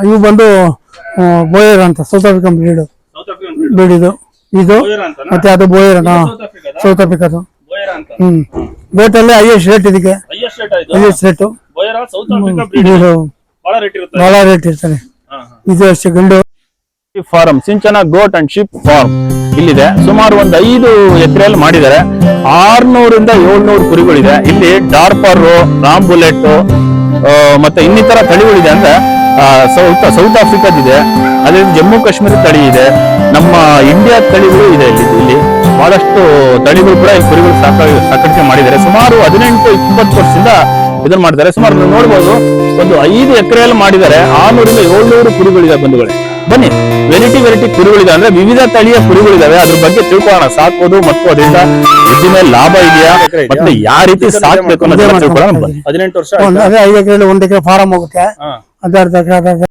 ಇವು ಬಂದು ಬೋಯರ್ ಅಂತ ಸೌತ್ ಆಫ್ರಿಕನ್ ಬ್ರೀಡ್ ಇದು ಮತ್ತೆ ಅದು ಬೋಯರ್ ಸೌತ್ ಆಫ್ರಿಕಾದು. ರೇಟ್ ಅಲ್ಲಿ ಹೈಯೆಸ್ಟ್ ರೇಟ್ ಇದಕ್ಕೆ, ಹೈಯೆಸ್ಟ್ ರೇಟ್ ಬಹಳ ರೇಟ್ ಇರ್ತಾನೆ. ಇದು ಅಷ್ಟೇ ಗಂಡು farm Sinchana goat and sheep farm ಇಲ್ಲಿದೆ. ಸುಮಾರು ಒಂದು 5 ಎಕರೆಯಲ್ಲಿ ಮಾಡಿದ್ದಾರೆ. 600 ಇಂದ 700 ಕುರಿಗಳಿದೆ. ಇಲ್ಲಿ ಡಾರ್ಪರ್, ರಾಮ್ ಬುಲೆಟ್ ಮತ್ತೆ ಇನ್ನಿತರ ತಳಿಗಳಿದೆ. ಅಂದ್ರೆ ಸೌತ್ ಆಫ್ರಿಕಾದಿದೆ, ಅದೇ ಜಮ್ಮು ಕಾಶ್ಮೀರ ತಳಿ ಇದೆ, ನಮ್ಮ ಇಂಡಿಯಾ ತಳಿಗಳು ಇದೆ. ಇಲ್ಲಿ ಬಹಳಷ್ಟು ತಳಿಗಳು ಕೂಡ ಈ ಕುರಿಗಳು ಸಾಕಾಣಿಕೆ ಮಾಡಿದ್ದಾರೆ. ಸುಮಾರು 18-20 ವರ್ಷದಿಂದ ಇದನ್ನ ಮಾಡಿದ್ದಾರೆ. ಸುಮಾರು ನೋಡ್ಬೋದು ಒಂದು 5 ಎಕರೆಯಲ್ಲಿ ಮಾಡಿದ್ದಾರೆ. 600 ಇಂದ 700 ಕುರಿಗಳಿದೆ ಬಂಧುಗಳೇ. ಬನ್ನಿ, ವೆರೈಟಿ ಕುರಿಗಳಿದೆ, ಅಂದ್ರೆ ವಿವಿಧ ತಳಿಯ ಕುರಿಗಳಿದಾವೆ. ಅದ್ರ ಬಗ್ಗೆ ತಿಳ್ಕೊಳ್ಳೋಣ. ಸಾಕೋದು ಮತ್ತು ಅದರಿಂದ ಹೆಚ್ಚಿನ ಮೇಲೆ ಲಾಭ ಇದೆಯಾ ಮತ್ತೆ ಯಾವ ರೀತಿ ಸಾಕ್ಬೇಕು ಅನ್ನೋದನ್ನ ತಿಳ್ಕೊಳ್ಳೋಣ. 18 ವರ್ಷ 5 ಎಕರೆಯಲ್ಲಿ 1 ಎಕರೆ ಫಾರಂ ಹೋಗುತ್ತೆ. 10